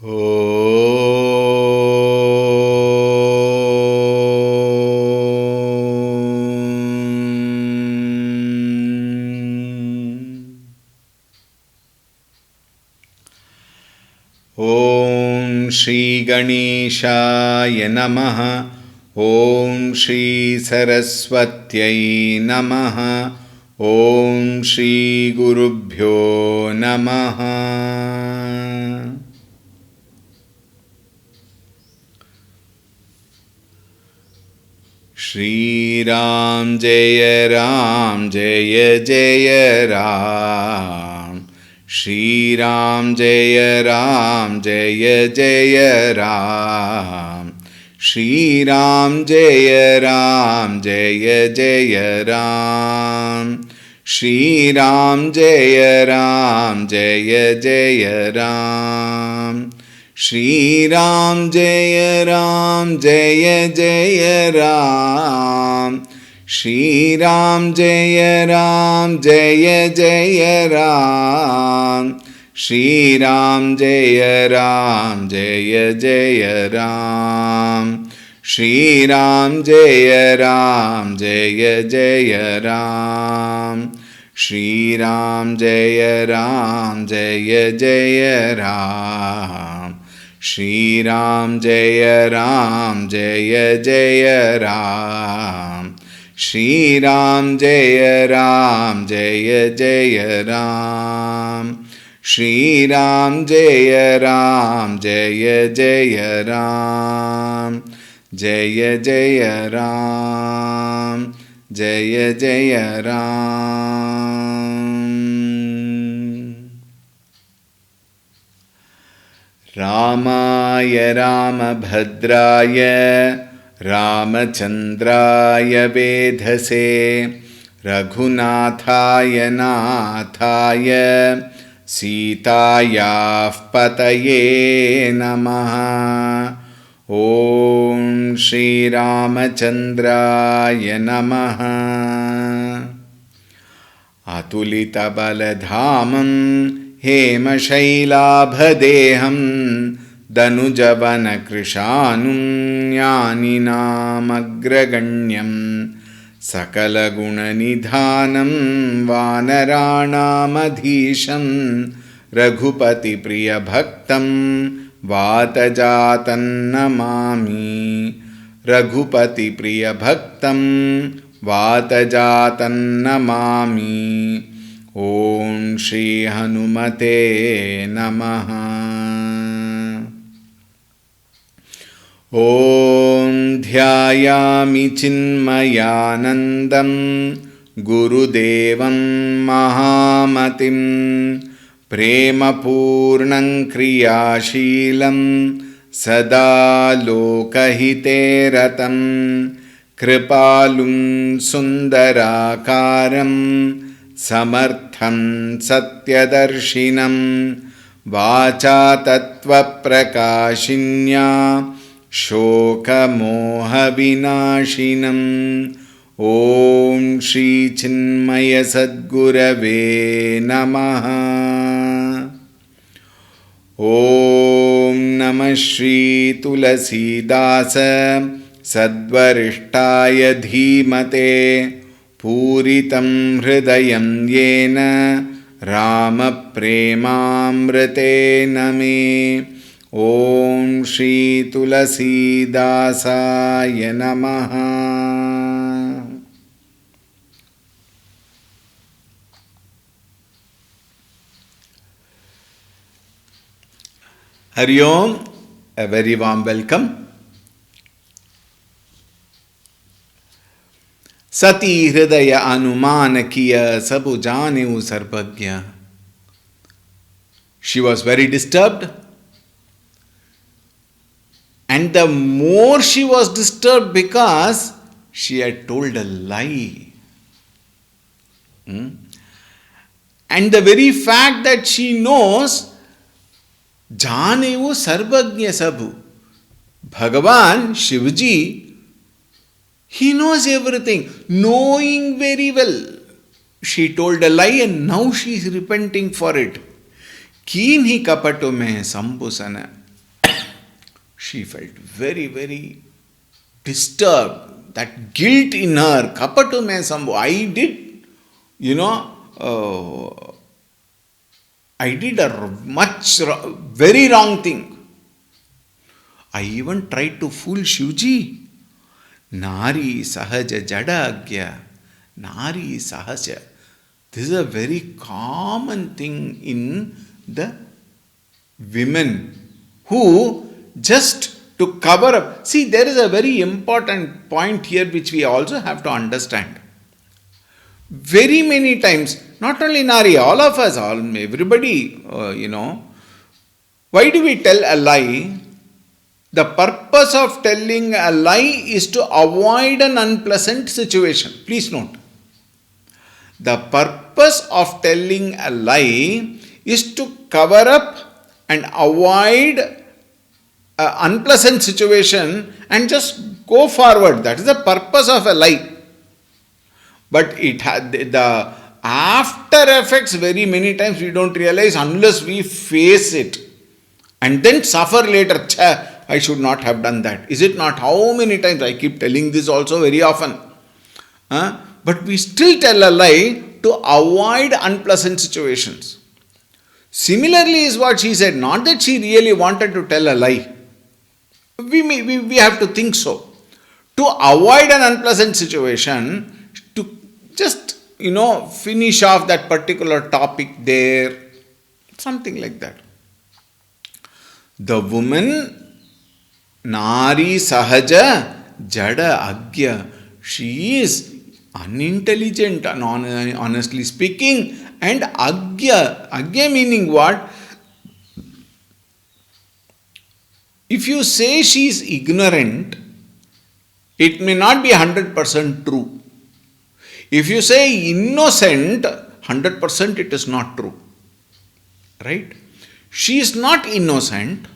Om Shri Ganeshaya Namaha. Om Shri Saraswatyai Namaha. Om Shri Gurubhyo Namaha. Shri Ram Jaya Ram Jaya Jaya Ram. Shri Ram Jaya Ram Jaya Jaya Ram. Shri Ram Jaya Ram Jaya Jaya Ram. Shri Ram Jaya Ram Jaya Jaya Ram. Shri Ram Jaya Ram Jaya Jaya Ram. Shri Ram Jaya Ram Jaya Jaya Ram. Shri Ram Jaya Ram Jaya Jaya Ram. Shri Ram Jaya Ram Jaya Jaya Ram. Shri Ram Jaya Ram Jaya Jaya Ram. Shri Ram Jaya Ram Jaya Jaya Ram. Shri Ram Jaya Ram Jaya Jaya Ram. Shri Ram Jaya Ram Jaya Jaya Ram. Jaya Jaya Ram. Jaya Jaya Ram. Ramaya Ramabhadraya Ramachandraya Vedhase Raghunathaya Nathaya Sitayah Pataye Namaha. Om Shri Ramachandraya Namaha. Atulita Baladhamam Hema Shailabhadeham Danujavana Krishanum Jnaninam Agraganyam Sakala Guna Nidhanam Vanaranam Adhisham Raghupati Priya Bhaktam Vatajatan Namami. Raghupati Priya Bhaktam Vatajatan Namami. Om Shri Hanumate Namaha. Om Dhyayami Chinmayanandam Gurudevam Mahamatim Prema Purnam Kriyashilam Sada Lokahite Ratam Kripalum Sundarakaram Samartham Satyadarshinam Vacha Tattva Prakashinya Shoka Moha Vinashinam. Om Shri Chinmaya Sadgurave Namaha. Om Namah Shri Tulsi Dasa Sadvarishtaya Dhimate Puritam Hridayam Yena Rama Premamrite Name. Om Shri Tulsi Dasaya Namaha. Hari Om, a very warm welcome. Sati Hridaya Anumana Kiya Sabu Janeu Sarvagya. She was very disturbed. And the more she was disturbed because she had told a lie. And the very fact that she knows Janevu Sarvagya Sabhu. Bhagavan, Shivji, he knows everything. Knowing very well, she told a lie and now she is repenting for it. Keen hi kapato mein sambusana. She felt very, very disturbed. That guilt in her. Kapatu mein sambo. I did a very wrong thing. I even tried to fool Shivji. Nari sahaja jada agya. Nari sahaja. This is a very common thing in the women who just to cover up. See, there is a very important point here which we also have to understand. Very many times, not only Nari, all of us, everybody, why do we tell a lie? The purpose of telling a lie is to avoid an unpleasant situation. Please note. The purpose of telling a lie is to cover up and avoid an unpleasant situation and just go forward. That is the purpose of a lie. But it had the after effects very many times we don't realize unless we face it and then suffer later. I should not have done that. Is it not? How many times I keep telling this also very often. But we still tell a lie to avoid unpleasant situations. Similarly is what she said. Not that she really wanted to tell a lie. We have to think so. To avoid an unpleasant situation, to just, finish off that particular topic there. Something like that. The woman, Nari Sahaja Jada Agya, she is unintelligent, honestly speaking, and Agya meaning what? If you say she is ignorant, it may not be 100% true. If you say innocent, 100% it is not true. Right? She is not innocent.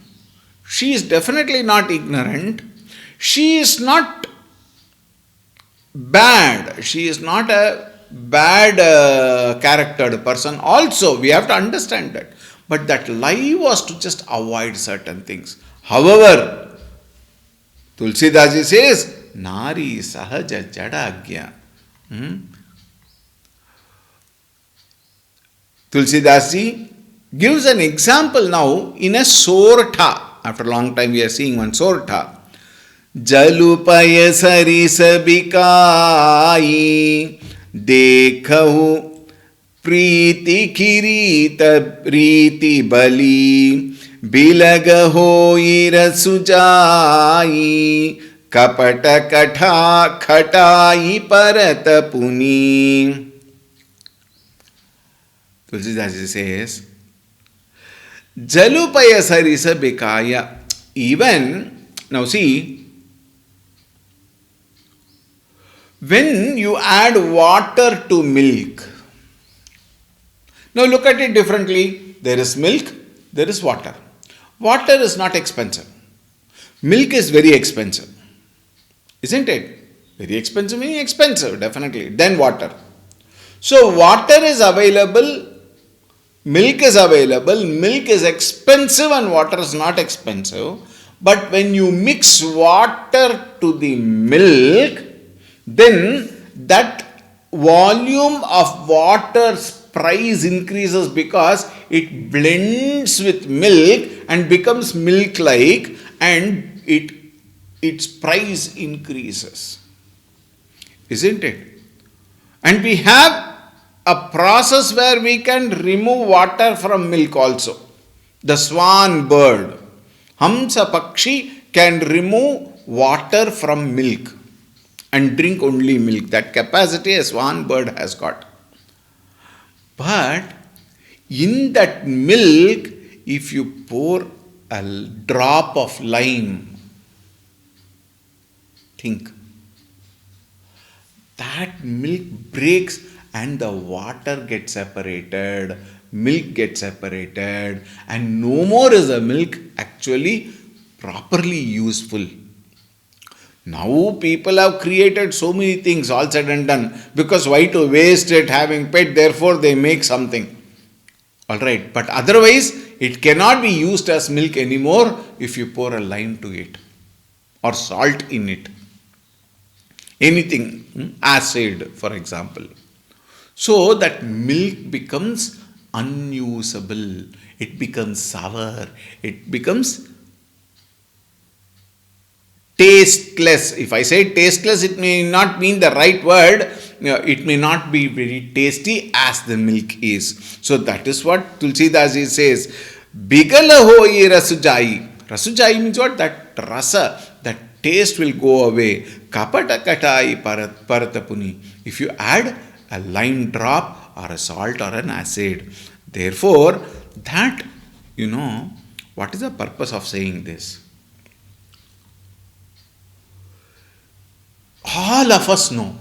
She is definitely not ignorant. She is not bad. She is not a bad charactered person. Also, we have to understand that. But that lie was to just avoid certain things. However, Tulsi Dasi says, Nari sahaja jadagya. Tulsi Dasi gives an example now in a sorta. After a long time we are seeing one sorta. Jalupaya sarisa bikai dekhahu priti kirita priti bali bilaga hoira sujai kapata katha khatai parata puni. Tulsidasi says, Jalupaya sarisa bekaya. Even, now see, when you add water to milk, now look at it differently. There is milk, there is water. Water is not expensive. Milk is very expensive. Isn't it? Very expensive meaning expensive, definitely. Then water. So water is available. Milk is available, milk is expensive and water is not expensive. But when you mix water to the milk, then that volume of water's price increases because it blends with milk and becomes milk-like and its price increases. Isn't it? And we have a process where we can remove water from milk also. The swan bird, Hamsa Pakshi, can remove water from milk and drink only milk. That capacity a swan bird has got. But in that milk, if you pour a drop of lime, think, that milk breaks and the water gets separated, milk gets separated, and no more is the milk actually properly useful. Now people have created so many things all said and done, because why to waste it having pet, therefore they make something. Alright, but otherwise It cannot be used as milk anymore if you pour a lime to it or salt in it. Anything, acid, for example. So that milk becomes unusable. It becomes sour. It becomes tasteless. If I say tasteless, it may not mean the right word. It may not be very tasty as the milk is. So that is what Tulsidasi says. Bigala hoi rasujai. Rasujai means what? That rasa, that taste will go away. Kapata katai paratapuni. If you add a lime drop or a salt or an acid. Therefore, that, what is the purpose of saying this? All of us know.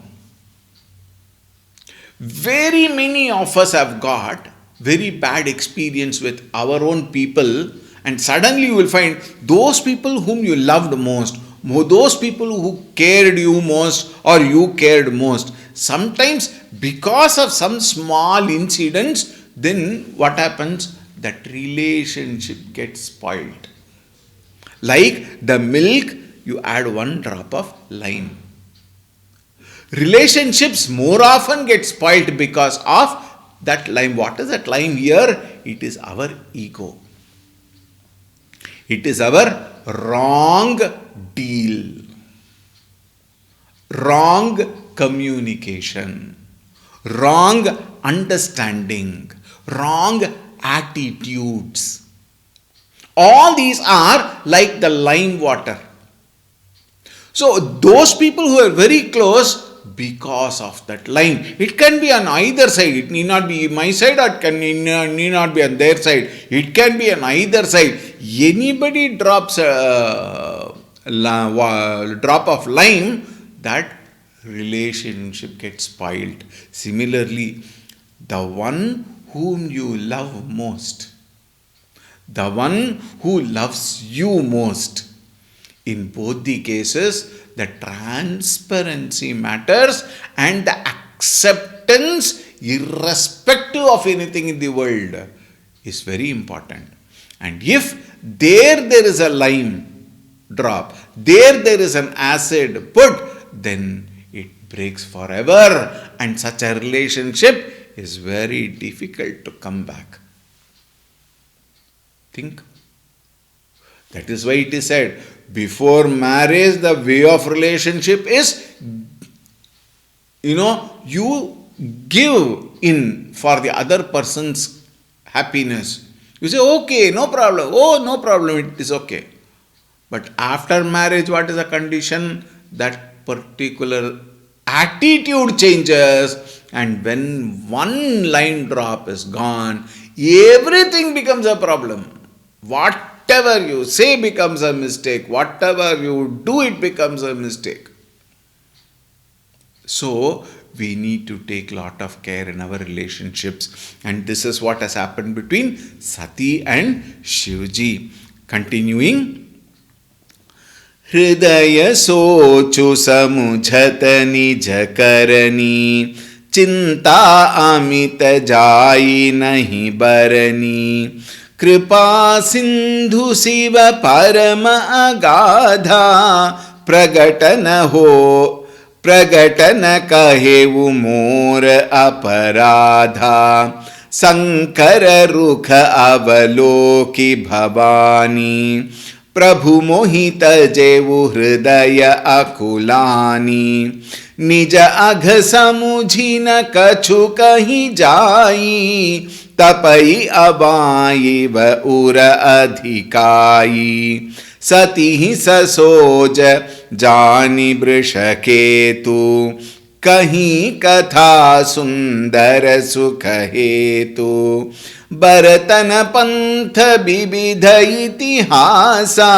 Very many of us have got very bad experience with our own people, and suddenly you will find those people whom you loved most, those people who cared you most or you cared most. Sometimes because of some small incidents, then what happens? That relationship gets spoiled. Like the milk, you add 1 drop of lime. Relationships more often get spoiled because of that lime. What is that lime here? It is our ego. It is our wrong deal, wrong communication, wrong understanding, wrong attitudes. All these are like the lime water. So those people who are very close, because of that lime, it can be on either side. It need not be my side, or it need not be on their side. It can be on either side. Anybody drops a drop of lime, that relationship gets spoiled. Similarly, the one whom you love most, the one who loves you most, in both the cases, the transparency matters and the acceptance, irrespective of anything in the world, is very important. And if there is a lime drop, there is an acid put, then it breaks forever, and such a relationship is very difficult to come back. Think. That is why it is said, before marriage, the way of relationship is, you give in for the other person's happiness. You say, okay, no problem. Oh, no problem, it is okay. But after marriage, what is the condition? That particular attitude changes, and when 1 line drop is gone, everything becomes a problem. Whatever you say becomes a mistake. Whatever you do, it becomes a mistake. So, we need to take lot of care in our relationships. And this is what has happened between Sati and Shivji. Continuing. Hridaya sochu samujhat nij karani, चिंता अमित जाई नहीं बरनी, कृपा सिंधु शिव परम अगाधा, प्रगटन कहेउ मोर अपराधा, शंकर रुख अवलोकी भवानी, प्रभु मोहित जेऊ हृदय अकुलानी, निज अघ समुझी न कछु कहीं जाई, तपई अबाई व उर अधिकाई, सती ससोज जानी वृष केतु, कहीं कथा सुंदर सुख हेतु, बरतन पंथ विविध इतिहासा,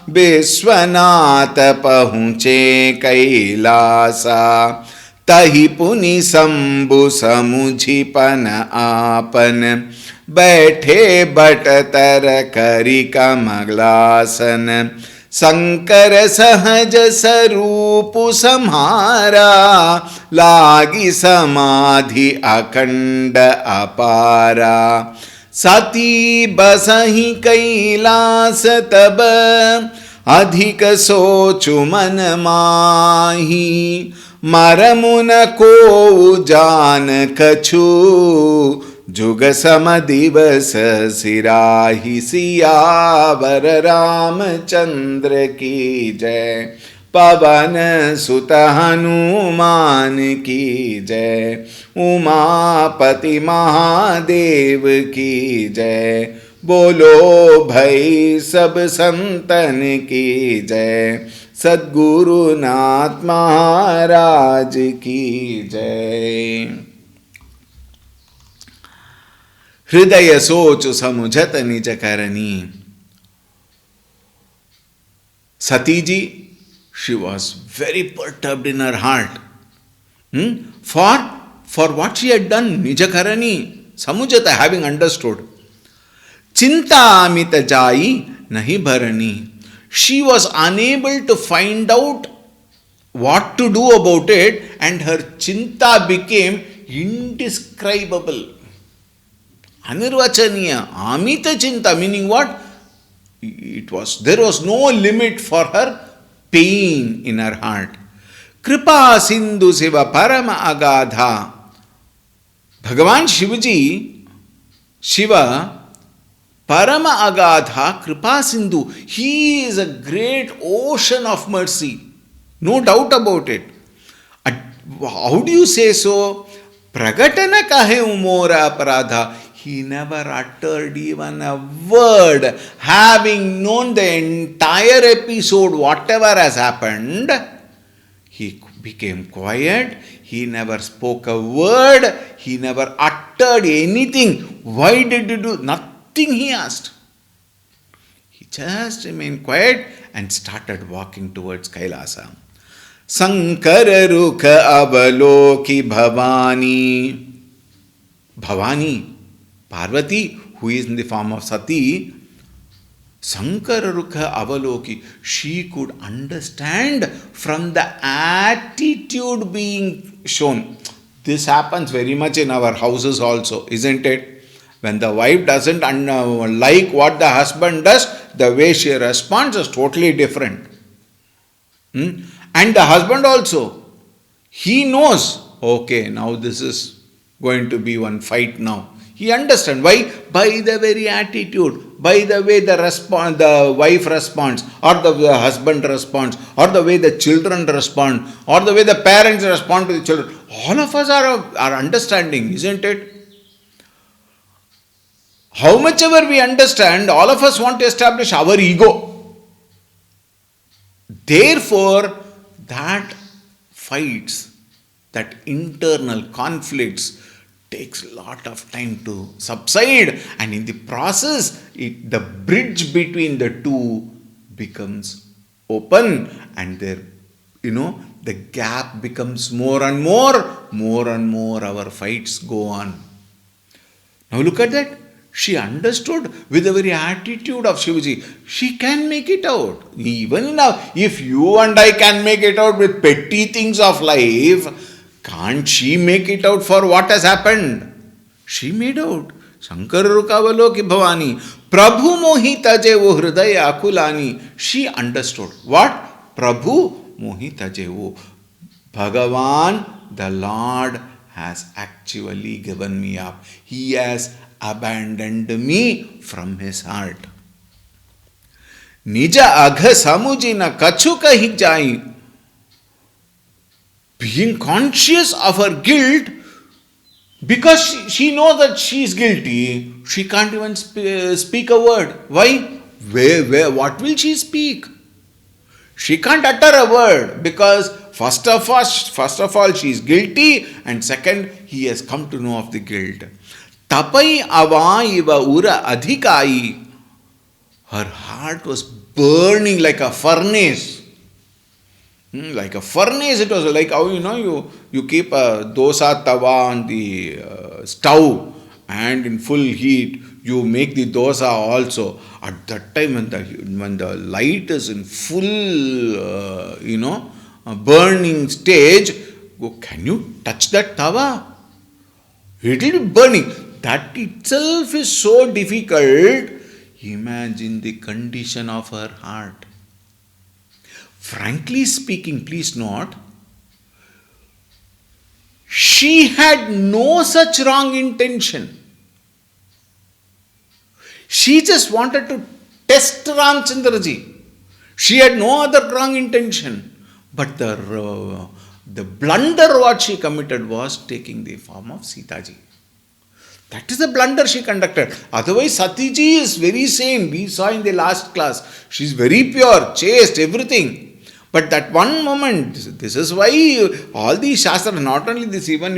विश्वनाथ पहुँचे कैलासा, तहि पुनि शंभु समुझिपन आपन, बैठे बट तर करि कमलासन, शंकर सहज स्वरूप सम्हारा, लागी समाधि अखंड अपारा, सती बसहि कैलास तब अधिक सोचु मन माही मरमुन को जान कछु जुग सम दिवस सिराही सियावर रामचंद्र की जय पवन सुत हनुमान की जय उमापति महादेव की जय बोलो भाई सब संतन की जय सद्गुरुनाथ महाराज की जय। हृदय सोच समुझत निज करनी। सती जी, she was very perturbed in her heart. For what she had done, Nijakarani, Samujata, having understood. Chinta amita jai nahi bharani. She was unable to find out what to do about it, and her chinta became indescribable. Anirvachaniya, amita chinta, meaning what? There was no limit for her pain in her heart. Kripa Sindhu Siva Parama Agadha. Bhagavan Shiva, Parama Agadha, Kripa Sindhu. He is a great ocean of mercy. No doubt about it. How do you say so? Pragatana kahe umora aparadha. He never uttered even a word. Having known the entire episode, whatever has happened, he became quiet. He never spoke a word. He never uttered anything. Why did you do? Nothing he asked. He just remained quiet and started walking towards Kailasa. Sankara Rukha Avaloki Bhavani. Bhavani, Parvati, who is in the form of Sati, Sankara Rukha Avaloki, she could understand from the attitude being shown. This happens very much in our houses also, isn't it? When the wife doesn't like what the husband does, the way she responds is totally different. And the husband also, he knows, okay, now this is going to be one fight now. He understands. Why? By the very attitude, by the way the wife responds, or the husband responds, or the way the children respond, or the way the parents respond to the children. All of us are understanding, isn't it? How much ever we understand, all of us want to establish our ego. Therefore, that fights, that internal conflicts takes a lot of time to subside, and in the process, the bridge between the two becomes open, and the gap becomes more and more our fights go on. Now look at that. She understood with the very attitude of Shivaji. She can make it out. Even now, if you and I can make it out with petty things of life, can't she make it out for what has happened? She made out. Shankara Rukavaloki Bhavani. Prabhu Mohita Jevo Hridaya Akulani. She understood. What? Prabhu Mohita Jevo. Bhagavan, the Lord, has actually given me up. He has abandoned me from his heart. Nija agha samujina kachuka hi jai. Being conscious of her guilt, because she knows that she is guilty, she can't even speak a word. Why? What will she speak? She can't utter a word, because first of all she is guilty, and second, he has come to know of the guilt. Tapai avaiva ura adhikai. Her heart was burning like a furnace. Like a furnace, it was like how you keep a dosa tawa on the stove, and in full heat you make the dosa also. At that time when the light is in full burning stage, can you touch that tawa? It will be burning. that itself is so difficult. Imagine the condition of her heart. Frankly speaking, please note, she had no such wrong intention. She just wanted to test Ramchandraji. She had no other wrong intention. But the blunder what she committed was taking the form of Sitaji. That is the blunder she conducted. Otherwise, Satiji is very sane. We saw in the last class. She is very pure, chaste, everything. But that one moment, this is why all these Shastras, not only this, even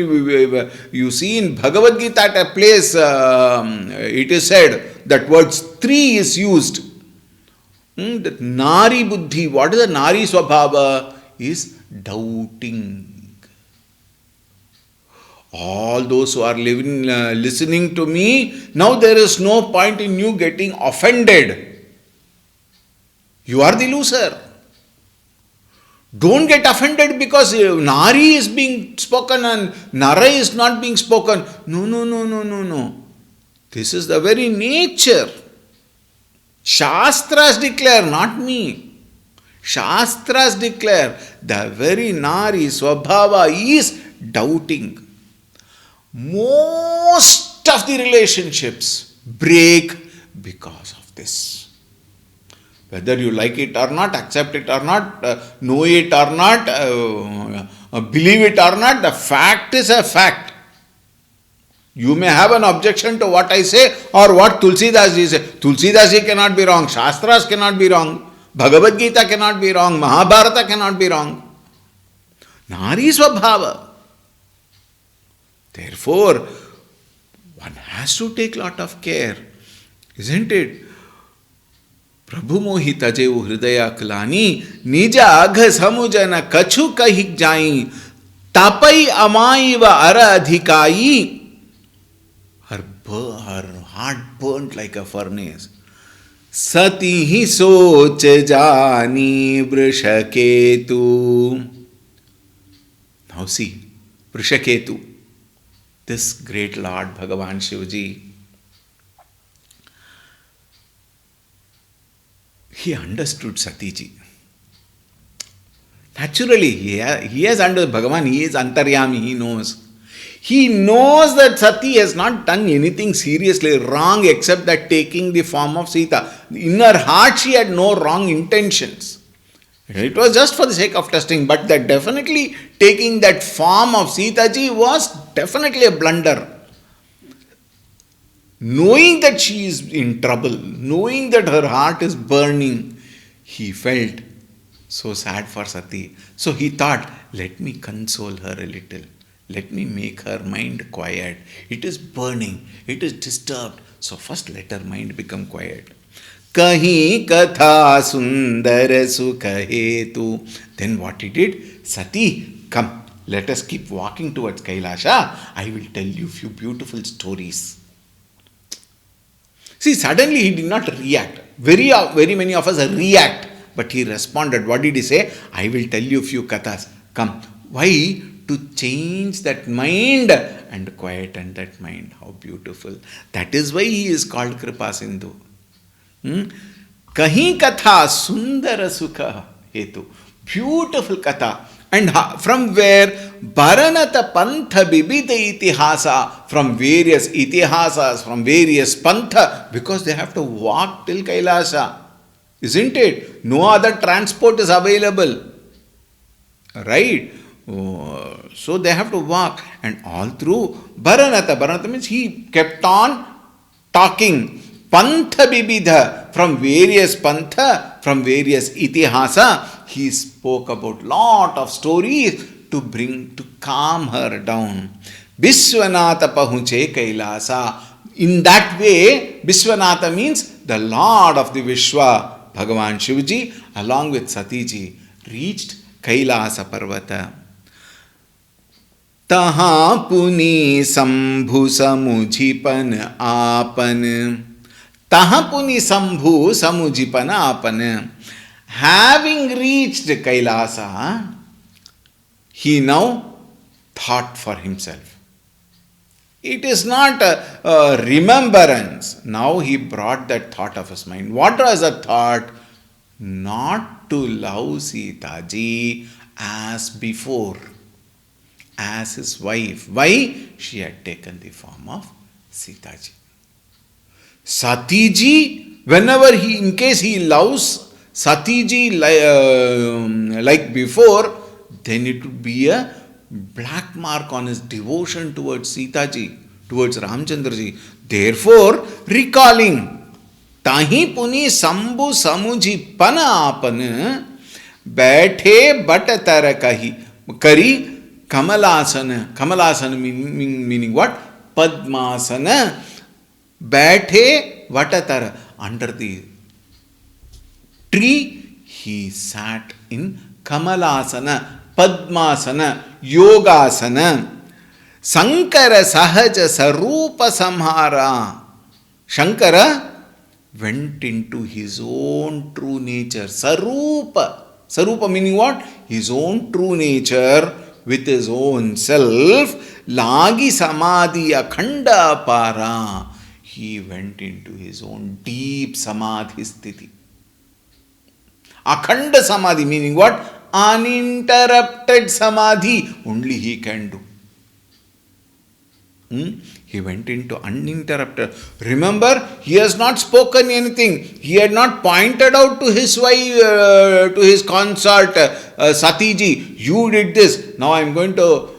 you see in Bhagavad Gita at a place, it is said that words 3 is used. That Nari Buddhi, what is the Nari Swabhava? Is doubting. All those who are listening to me, now there is no point in you getting offended. You are the loser. Don't get offended because Nari is being spoken and Nara is not being spoken. No. This is the very nature. Shastras declare, not me. Shastras declare the very Nari Swabhava is doubting. Most of the relationships break because of this. Whether you like it or not, accept it or not, know it or not, believe it or not, the fact is a fact. You may have an objection to what I say or what Tulsi Das ji say. Tulsi Das ji cannot be wrong, Shastras cannot be wrong, Bhagavad Gita cannot be wrong, Mahabharata cannot be wrong. Nari Swabhava. Therefore, one has to take lot of care, isn't it? प्रभु मोहि तजेउ हृदय अकलानी निज अघ समुजन कछु कहि जाई तापई अमाई व अर अधिकाई. Her heart burnt like a furnace. Sati hi soch jani Vrishaketu. Now see, Vrishaketu, this great Lord Bhagavan Shivaji, he understood Satiji. Naturally, he has understood Bhagavan, he is Antaryami, he knows. He knows that Sati has not done anything seriously wrong except that taking the form of Sita. In her heart, she had no wrong intentions. It was just for the sake of testing, but that definitely taking that form of Sita ji was definitely a blunder. Knowing that she is in trouble, knowing that her heart is burning, he felt so sad for Sati. So he thought, let me console her a little. Let me make her mind quiet. It is burning. It is disturbed. So first let her mind become quiet. Kahi katha sundara sukha hetu. Then what he did? Sati, come. Let us keep walking towards Kailasha. I will tell you few beautiful stories. See, suddenly he did not react. Very many of us react. But he responded. What did he say? I will tell you few kathas. Come. Why? To change that mind and quieten that mind. How beautiful. That is why he is called Kripa Sindhu. Kahi katha sundara sukha hetu. Beautiful katha. And from where? Bharanata pantha bibita itihasa. From various itihasas, from various pantha. Because they have to walk till Kailasa. Isn't it? No other transport is available. Right? So they have to walk. And all through Bharanata. Bharanata means he kept on talking. Pantha bibidha. From various pantha, from various itihasa, he spoke about lot of stories to calm her down. Vishwanatha pahunche Kailasa. In that way, Vishwanatha means the Lord of the Vishwa, Bhagavan Shivaji, along with Satiji, reached Kailasa Parvata. Taha puni sambhu samujipan apan. Tahapuni sambhu samujipana apana. Having reached Kailasa, he now thought for himself. It is not a remembrance. Now he brought that thought of his mind. What was the thought? Not to love Sita ji as before, as his wife. Why? She had taken the form of Sita ji. Sati ji, whenever in case he loves Sati ji like before, then it would be a black mark on his devotion towards Sita ji, towards Ramchandra ji. Therefore, recalling, ताही पुनी संबु समुझी पन आपन बैठे but तर कही करी कमलासन. Kamalasana meaning what? Padmasana. बैठे वटतर. Under the tree he sat in Kamalasana, Padmasana, Yogasana. Sankara Sahaja Sarupa Samhara. Shankara went into his own true nature. Sarupa. Sarupa meaning what? His own true nature with his own self. Lagi Samadhi Akhanda Para. He went into his own deep Samadhi sthiti. Akhanda Samadhi meaning what? Uninterrupted Samadhi. Only he can do. He went into uninterrupted. Remember, he has not spoken anything. He had not pointed out to his wife, to his consort, Sati ji, you did this. Now I am going to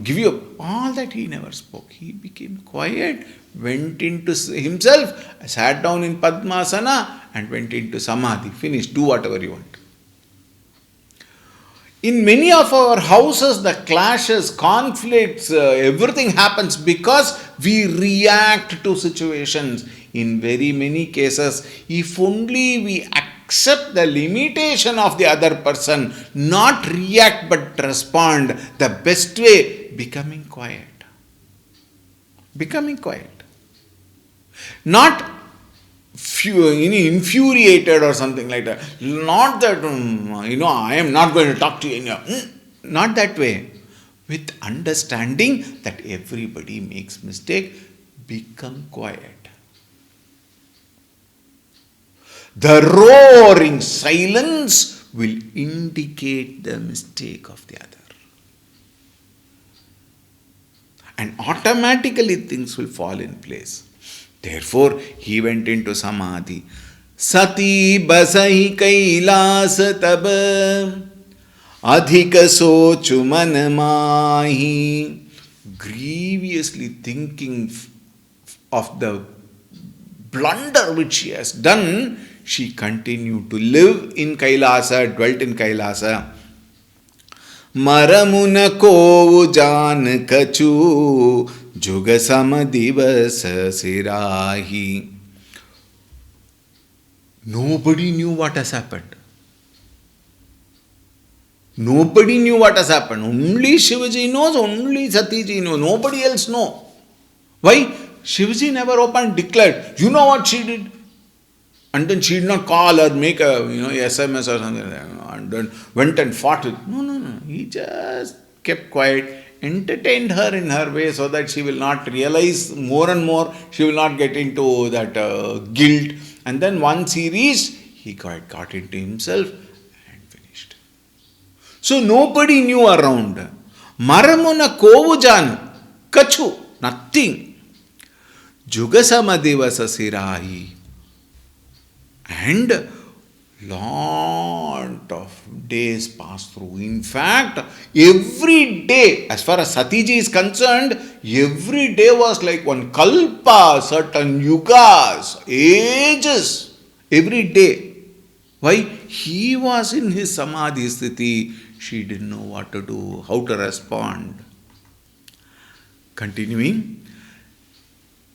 give you. All that he never spoke. He became quiet, went into himself, sat down in Padmasana and went into Samadhi. Finished. Do whatever you want. In many of our houses, the clashes, conflicts, everything happens because we react to situations. In very many cases, if only we accept the limitation of the other person, not react but respond, the best way, becoming quiet. Becoming quiet. Not infuriated or something like that. Not that, I am not going to talk to you. Not that way. With understanding that everybody makes mistake, become quiet. The roaring silence will indicate the mistake of the other. And automatically things will fall in place. Therefore, he went into Samadhi. Sati basahi kailas tab adhika sochu man mahi. Grievously thinking of the blunder which she has done, she continued to live in Kailasa, dwelt in Kailasa. Maramuna kovu jan kachu Juga samadivasa sirahi. Nobody knew what has happened. Nobody knew what has happened. Only Shivaji knows, only Satiji knows. Nobody else knows. Why? Shivaji never opened, declared, you know what she did? And then she did not call or make a SMS or something like that. And then went and fought it. No. He just kept quiet. Entertained her in her way so that she will not realize more and more, she will not get into that guilt. And then once he reached, he got into himself and finished. So nobody knew around. Maramuna kovujan, kachu, nothing. Jugasamadivasa sirahi. And lot of days passed through. In fact, every day, as far as Satiji is concerned, every day was like one kalpa, certain yugas, ages, every day. Why? He was in his samadhi sthiti. She didn't know what to do, how to respond. Continuing.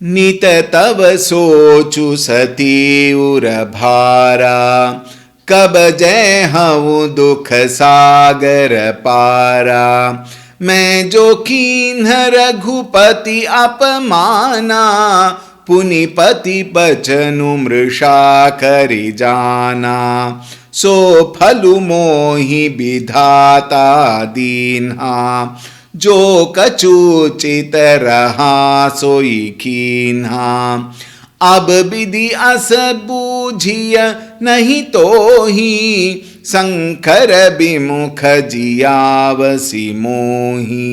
Nita tava sochu sati urabhara कब जय हूँ दुख सागर पारा मैं जो कीन्ह रघुपति अपमाना पुनिपति बचनु मृषा करि जाना सो फलु मोहि विधाता दीन्हा जो कछु चित रहा सोई कीन्हा, अब विधि अस बूझिय नहीं तो ही, शंकर विमुख जियावसी मोही,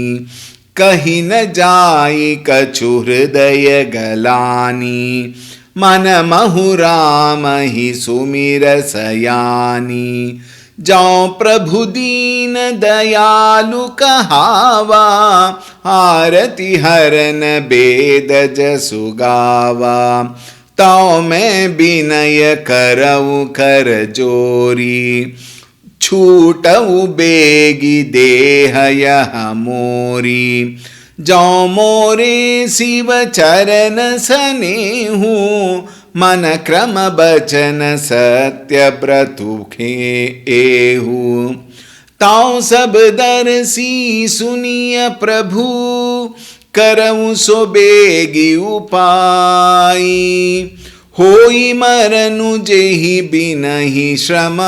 कही न जाई कछु हृदय गलानी, मन महु राम ही सुमिर सयानी, जाओ प्रभु दीन दयालु कहावा, आरती हरन बेद जसु गावा, ताओ मैं विनय करऊ कर जोरी, छूटऊ बेगी देह यह मोरी, जाओ मोरे शिव चरण सनेहू, मन क्रम बचन सत्य ब्रतुखे एहू, ताऊ सब दर्शी सुनिय प्रभु, करऊं सो बेगी उपाई, होई मरनु जेहि बिनहि श्रम,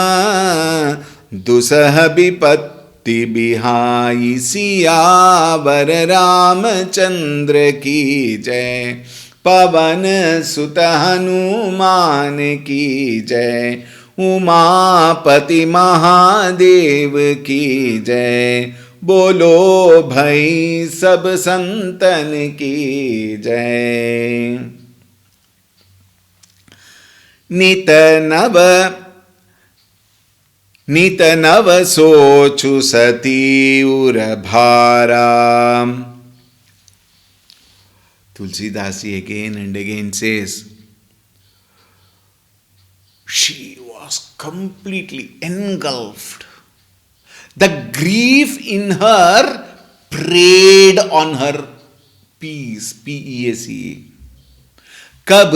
दुसह विपत्ति बिहाई, सियावर रामचंद्र की जय, पवन सुत हनुमान की जय, उमापति महादेव की जय, बोलो भाई सब संतन की जय। नित नव सोचु सती उर भारा। Tulsidasi again and again says, she was completely engulfed. The grief in her preyed on her peace, P-E-A-C-E. कब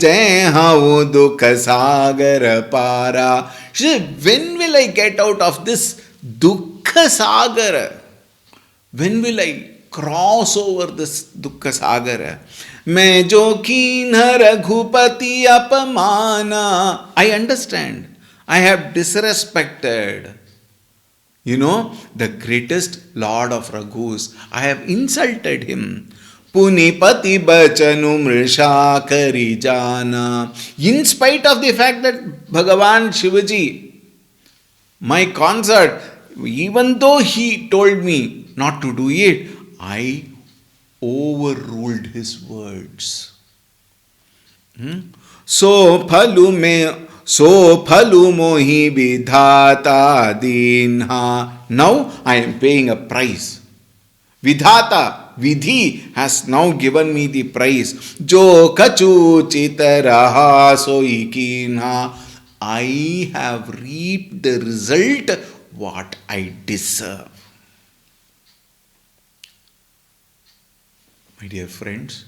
जय हूँ दुख सागर पारा. She said, when will I get out of this dukha sagar? When will I cross over this dukha sagar? मैं जो कीन Raghupati अपमाना. I understand. I have disrespected, the greatest Lord of Raghus. I have insulted him. Punipati bachanu mrisha kari jana. In spite of the fact that Bhagavan Shivaji, my consort, even though he told me not to do it, I overruled his words. So phalu mohi vidhata dinha. Now I am paying a price. Vidhata, Vidhi has now given me the price. Jo kachu chita raha soi kinha. I have reaped the result what I deserve. My dear friends,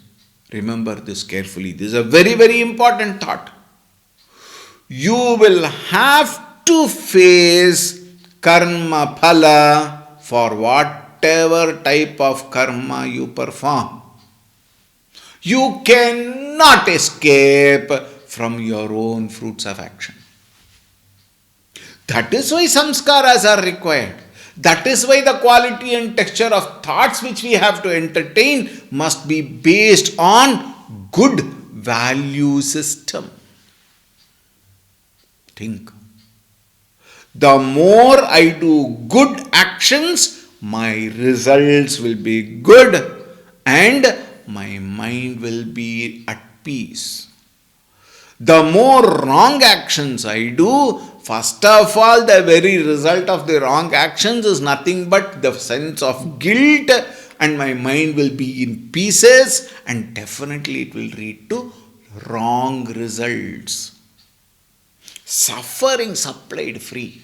remember this carefully. This is a very, very important thought. You will have to face karma phala for whatever type of karma you perform. You cannot escape from your own fruits of action. That is why samskaras are required. That is why the quality and texture of thoughts which we have to entertain must be based on good value system. Think. The more I do good actions, my results will be good and my mind will be at peace. The more wrong actions I do, first of all, the very result of the wrong actions is nothing but the sense of guilt, and my mind will be in pieces, and definitely it will lead to wrong results. Suffering supplied free.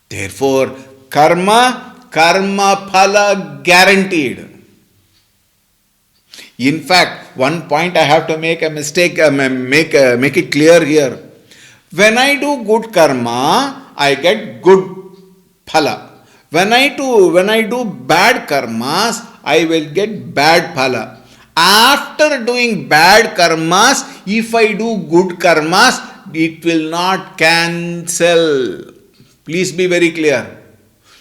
Therefore, karma phala guaranteed. In fact, one point I have to make a mistake, make it clear here. When I do good karma, I get good phala. When I do bad karmas, I will get bad phala. After doing bad karmas, if I do good karmas, it will not cancel. Please be very clear.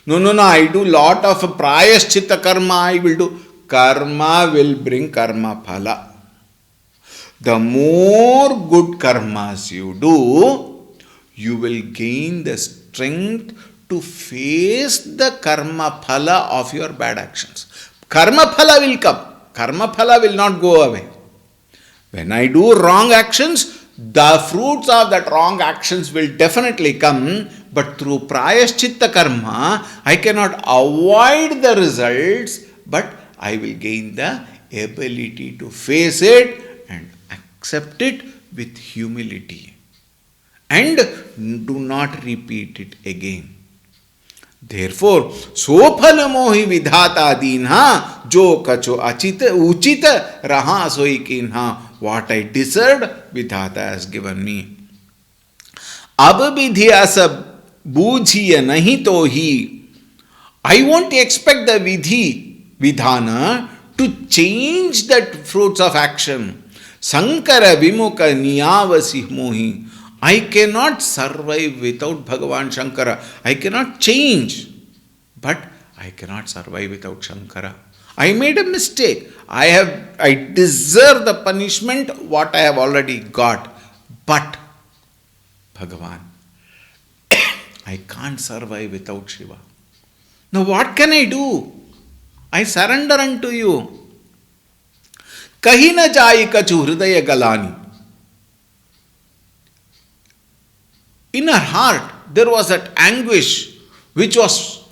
No, I do lot of prayaschitta karma, I will do. Karma will bring karma phala. The more good karmas you do, you will gain the strength to face the karma phala of your bad actions. Karma phala will come. Karma phala will not go away. When I do wrong actions, the fruits of that wrong actions will definitely come, but through prayaschitta karma, I cannot avoid the results, but I will gain the ability to face it and accept it with humility. And do not repeat it again. Therefore, sophala mohi vidhata dinha, jo kacho achita uchita raha soi kinha. What I deserved, vidhata has given me. Ab vidhya sab bujhiya nahi to hi. I won't expect the vidhana to change that fruits of action. Sankara vimukha niyavasi mohi. I cannot survive without Bhagavan Shankara. I cannot change. But I cannot survive without Shankara. I made a mistake. I deserve the punishment what I have already got. But Bhagavan, I can't survive without Shiva. Now what can I do? I surrender unto you. Kahina jai kachu hridaya galani. In her heart, there was that anguish which was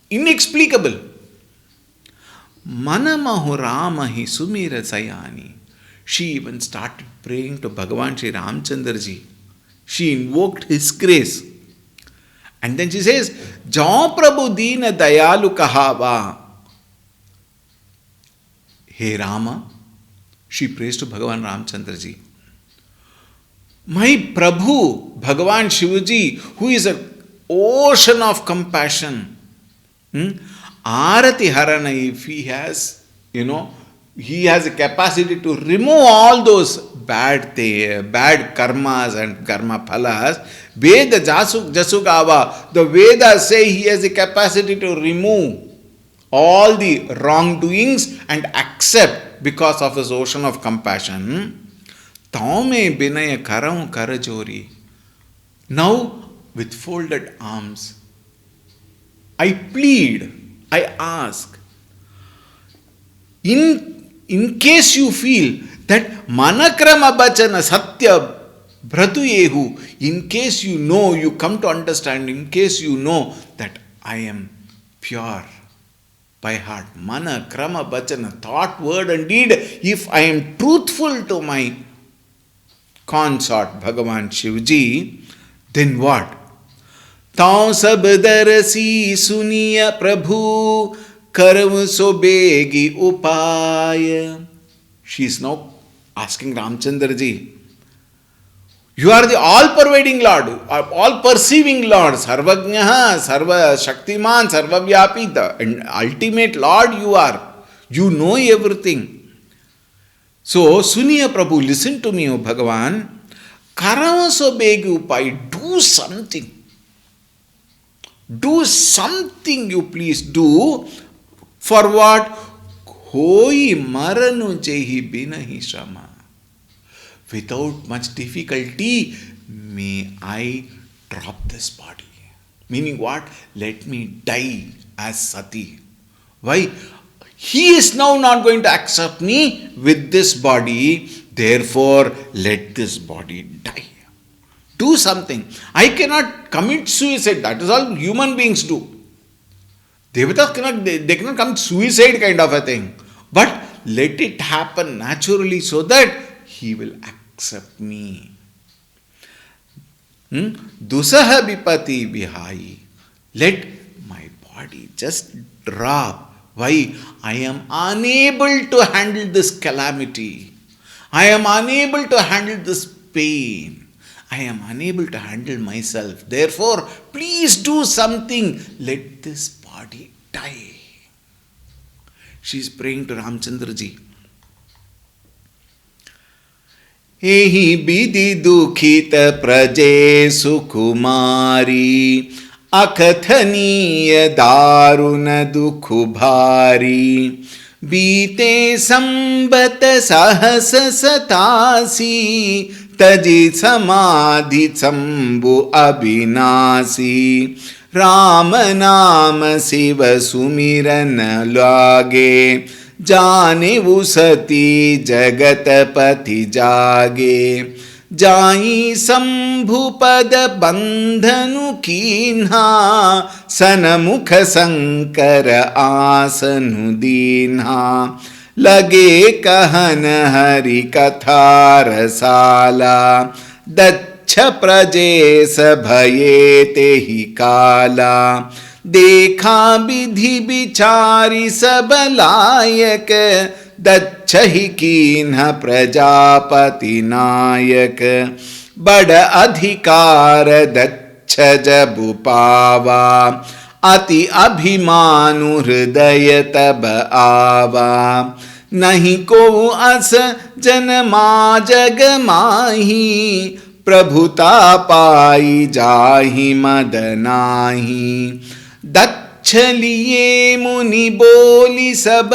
inexplicable. Manamahu Ramahi Sumira Sayani. She even started praying to Bhagavan Sri Ramchandraji. She invoked his grace. And then she says, Jau Prabhu Dina Dayalu Kahava. Hey Rama, she prays to Bhagavan Ramchandraji. My Prabhu, Bhagavan Shivaji, who is an ocean of compassion, Arati Harana, if he has, he has a capacity to remove all those bad karmas and karma phalas. Veda Jasugava, the Vedas say he has a capacity to remove all the wrongdoings and accept because of his ocean of compassion. Taume binaya karam karajori. Now, with folded arms, I plead, I ask, in case you feel that manakrama bachana satya bratuyehu, in case you know, you come to understand, in case you know that I am pure by heart, mana, krama, bachana, thought, word and deed, if I am truthful to my consort Bhagavan Shivji, then what? Taun sab darasi suniya Prabhu karam so begi upaya. She is now asking Ramchandraji, you are the all-pervading Lord, all-perceiving Lord, Sarvajnaha, Sarva Shaktiman, Sarvavyapi, the ultimate Lord you are. You know everything. So, Suniya Prabhu, listen to me, O Bhagavan. Karavaso begi upai, do something. Do something you please do. For what? Hoi maranu jehi binahi shama. Without much difficulty, may I drop this body. Meaning what? Let me die as Sati. Why? He is now not going to accept me with this body. Therefore, let this body die. Do something. I cannot commit suicide. That is all human beings do. Devatas cannot commit suicide kind of a thing. But let it happen naturally so that he will accept me. Dusaha vipati vihai. Let my body just drop. Why? I am unable to handle this calamity. I am unable to handle this pain. I am unable to handle myself. Therefore, please do something. Let this body die. She is praying to Ramchandraji. Ehi bidi dukhita praje sukumari अकथनीय दारुण दुख भारी, बीते संबत सहस सतासी, तजी समाधि चंबु अविनाशी, राम नाम शिव सुमिरन लागे, जाने उसती जगतपति जागे, जाई शंभुपद बंधनु कीन्हा, सनमुख शंकर आसनु दीन्हा, लगे कहन हरि कथा रसाला, दच्छ प्रजेश भये तेहि काला, देखा विधि विचारी सब लायक, दच्छहि कीन्ह प्रजापति नायक, बड़ अधिकार दच्छ जबु पावा, अति अभिमानु हृदय तब आवा, नहीं को अस जनमा जग माही, प्रभुता पाई जाहि मद नाही, दच्छ लिए मुनि बोली सब,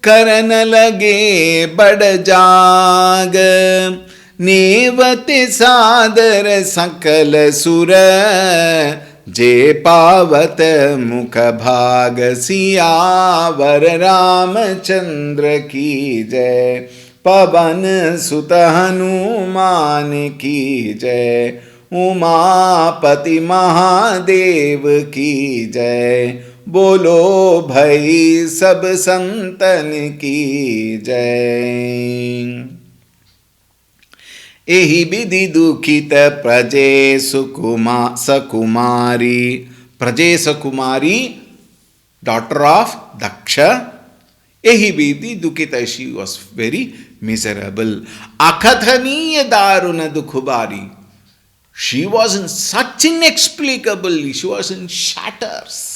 करन लगे बड़ जाग, नेवते सादर सकल सुर, जे पावत मुख भाग, सियावर रामचंद्र की जय, पवन सुत हनुमान की जय, उमापति महादेव की जय, बोलो भाई सब संतन की जय। एहि विधि दुखित प्रजे सकुमारी, प्रजे सकुमारी daughter of Daksha, एहि विधि दुखित, she was very miserable. Akathaniya daruna dukhubari, she was in such inexplicable, she was in shatters.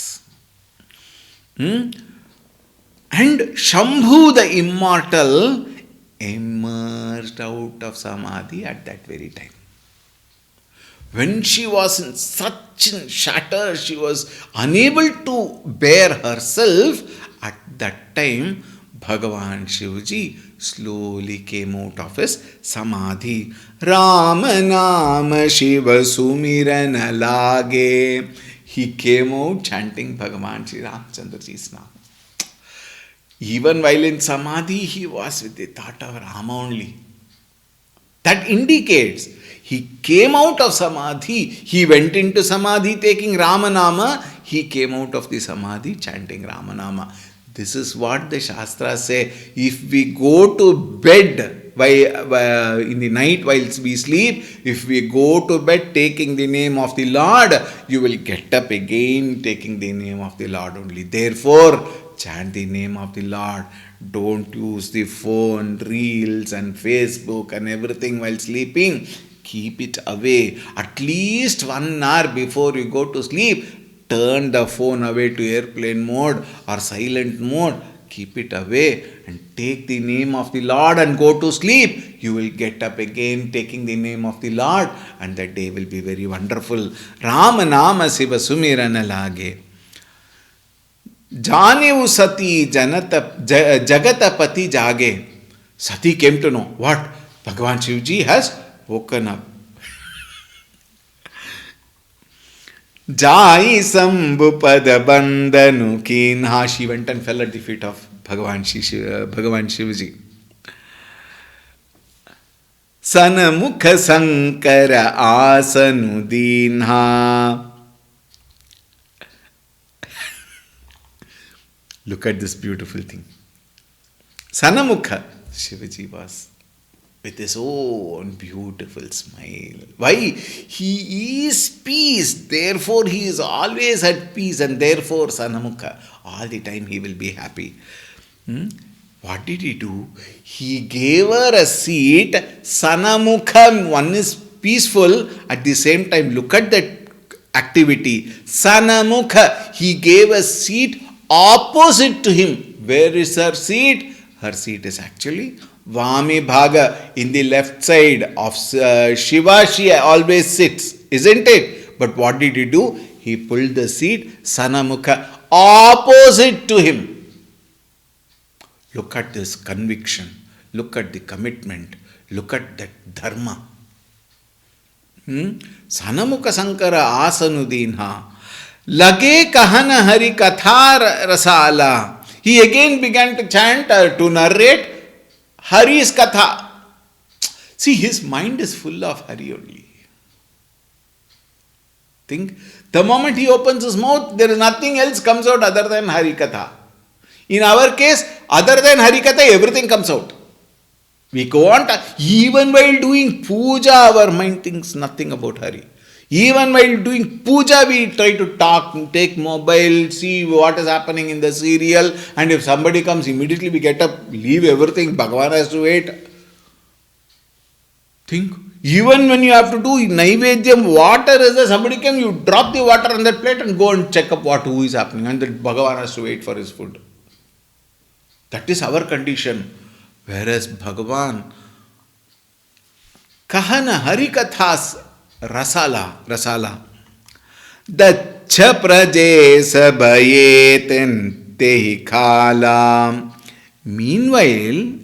And Shambhu the immortal emerged out of samadhi at that very time. When she was in such shatter, she was unable to bear herself. At that time, Bhagavan Shivji slowly came out of his samadhi. Ram Naam Shiva Sumiran Lage. He came out chanting Bhagavan Shri Ramchandra Ji's name. Even while in samadhi, he was with the thought of Rama only. That indicates he came out of samadhi. He went into samadhi taking Ramanama. He came out of the samadhi chanting Ramanama. This is what the Shastras say. If we go to bed in the night while we sleep, if we go to bed taking the name of the Lord, you will get up again taking the name of the Lord only. Therefore, chant the name of the Lord. Don't use the phone, reels and Facebook and everything while sleeping. Keep it away. At least 1 hour before you go to sleep, turn the phone away to airplane mode or silent mode. Keep it away and take the name of the Lord and go to sleep. You will get up again taking the name of the Lord and that day will be very wonderful. Rama Nama Siva Sumirana Lage. Jane Sati Jagatapati Jage. Sati came to know what? Bhagavan Shivji has woken up. Jai Sambhupada Bandhanu Kinha. She went and fell at the feet of Bhagavan Shivji. Sanamukha Sankara Asanu Dinha. Look at this beautiful thing. Sanamukha, Shivaji was with his own beautiful smile. Why? He is peace. Therefore, he is always at peace. And therefore, Sanamukha, all the time he will be happy. What did he do? He gave her a seat. Sanamukha, one is peaceful. At the same time, look at that activity. Sanamukha, he gave a seat opposite to him. Where is her seat? Her seat is actually Vami Bhaga, in the left side of Shiva. She always sits, isn't it? But what did he do? He pulled the seat, Sanamukha, opposite to him. Look at this conviction. Look at the commitment. Look at that dharma. Sanamukha Sankara Asanudinha. Lage Kahana Hari Katha Rasala. He again began to chant to narrate Hari's Katha. See, his mind is full of Hari only. Think, the moment he opens his mouth, there is nothing else comes out other than Hari Katha. In our case, other than Hari Katha, everything comes out. We go on, even while doing puja, our mind thinks nothing about Hari. Even while doing puja, we try to talk, take mobile, see what is happening in the serial, and if somebody comes, immediately we get up, leave everything, Bhagavan has to wait. Think, even when you have to do Naivedyam, water is there, somebody came, you drop the water on that plate and go and check up who is happening, and then Bhagavan has to wait for his food. That is our condition. Whereas Bhagavan, Kahana Harikathas Rasala. Dacha praje sabayeten tehi khala. Meanwhile,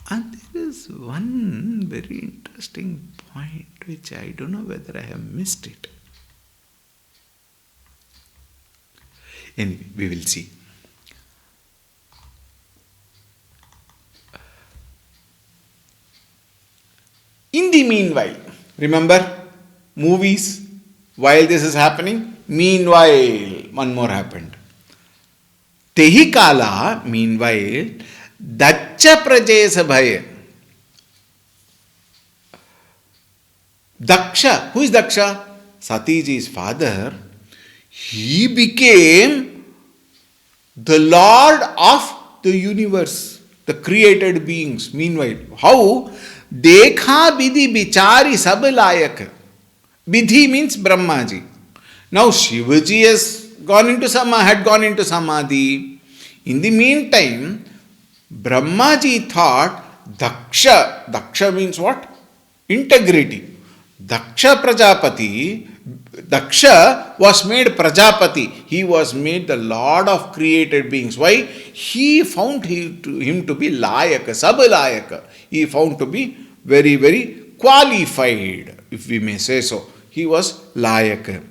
and there is one very interesting point which I don't know whether I have missed it. Anyway, we will see. In the meanwhile, remember movies, while this is happening, meanwhile, one more happened. Tehikala, meanwhile, Dacha Prajesa Bhaya. Daksha, who is Daksha? Satiji's father. He became the Lord of the universe, the created beings. Meanwhile, how? Dekha Bidhi Bichari Sabalayak. Bidhi means Brahmaji. Now Shivaji had gone into Samadhi. In the meantime, Brahmaji thought Daksha means what? Integrity. Daksha was made Prajapati. He was made the Lord of created beings. Why? He found him to be Layaka, Sabalayaka. He found to be very, very qualified, if we may say so. He was Layaka.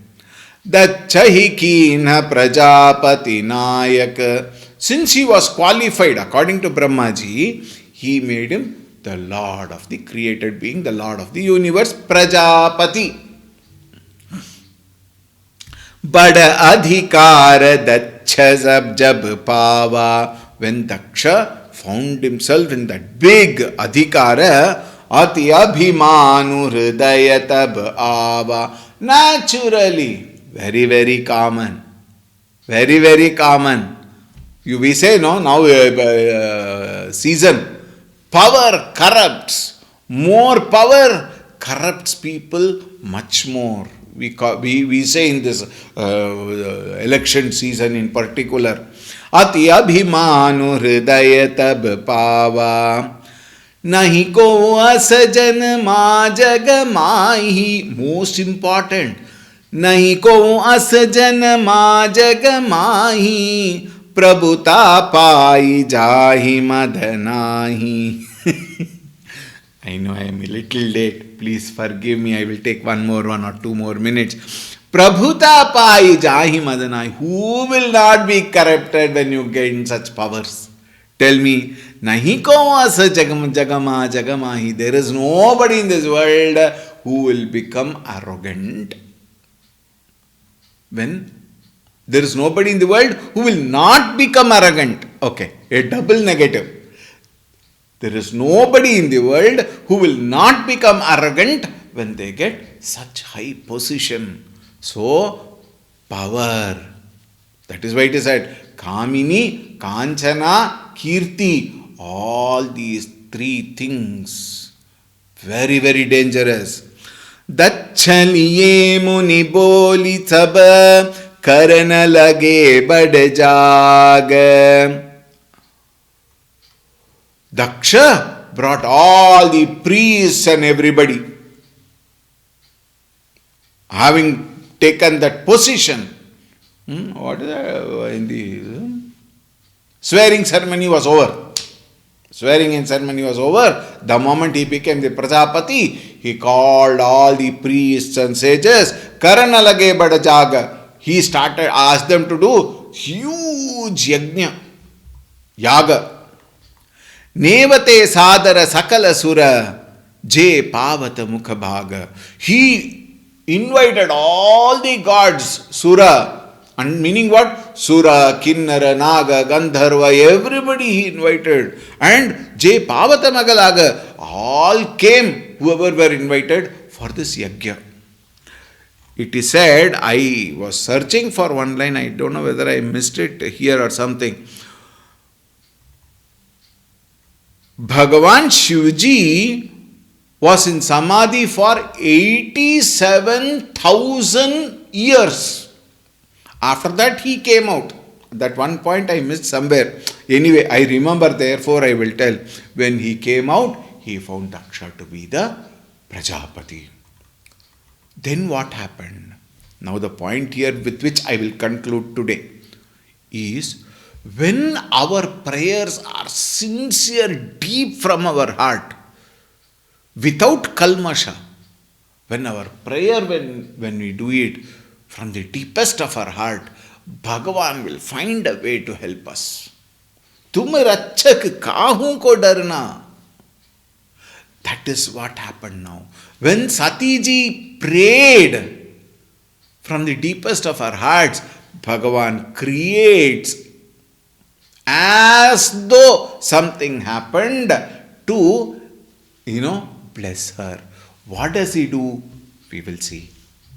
Dachahi Kina Prajapati Nayaka. Since he was qualified according to Brahmaji, he made him the Lord of the created being, the Lord of the universe, Prajapati. Bada adhikara daksha jab pava. When Daksha found himself in that big adhikara, ati abhimanu hridaya tab ava. Naturally, very, very common. Very, very common. We say, no, now season. Power corrupts. More power corrupts people much more. We say in this election season in particular, Ati abhimanu hridaya tab pava. Nahi ko asajan ma jagamahi. Most important. Nahi ko asajan ma jagamahi. Prabhuta pai jahi madhanahi. I know I am a little late. Please forgive me. I will take one or two more minutes. Prabhuta pai jahi madhanahi. Who will not be corrupted when you gain such powers? Tell me. Nahi ko asa jagamahi. There is nobody in this world who will become arrogant. When? There is nobody in the world who will not become arrogant. Okay, a double negative. There is nobody in the world who will not become arrogant when they get such high position. So, power. That is why it is said, Kamini, Kanchana, Kirti. All these three things. Very, very dangerous. Dachaliye muni boli taba. Karana lage bad jag. Daksha brought all the priests and everybody. having taken that position, what is that in the swearing ceremony was over. Swearing in ceremony was over. The moment he became the Prajapati, he called all the priests and sages. Karanalage badajaga. He started, asked them to do huge yajna, yaga. Nevate sadara sakala sura je pavata mukha bhaga. He invited all the gods, sura, and meaning what? Sura, Kinnara, Naga, Gandharva, everybody he invited. And Je Pavata Magalaga, all came, whoever were invited for this yajna. It is said, I was searching for one line, I don't know whether I missed it here or something. Bhagavan Shivji was in Samadhi for 87,000 years. After that, he came out. That one point I missed somewhere. Anyway, I remember, therefore I will tell. When he came out, he found Daksha to be the Prajapati. Then what happened? Now the point here with which I will conclude today is, when our prayers are sincere, deep from our heart, without kalmasha, when our prayer, when we do it from the deepest of our heart, Bhagavan will find a way to help us. Tum rachak kahu ko darna. That is what happened now. When Satiji prayed from the deepest of our hearts, Bhagavan creates as though something happened to, bless her. What does he do? We will see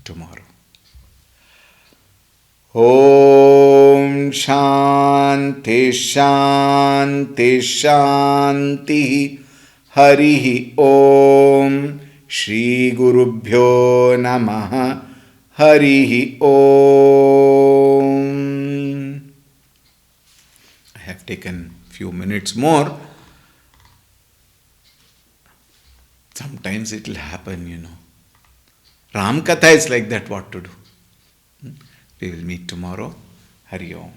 tomorrow. Om Shanti Shanti Shanti Harihi Om Shri Gurubhyo Namaha Harihi Om. I have taken few minutes more. Sometimes it will happen, Ram Katha is like that, what to do. We will meet tomorrow. Hari Om.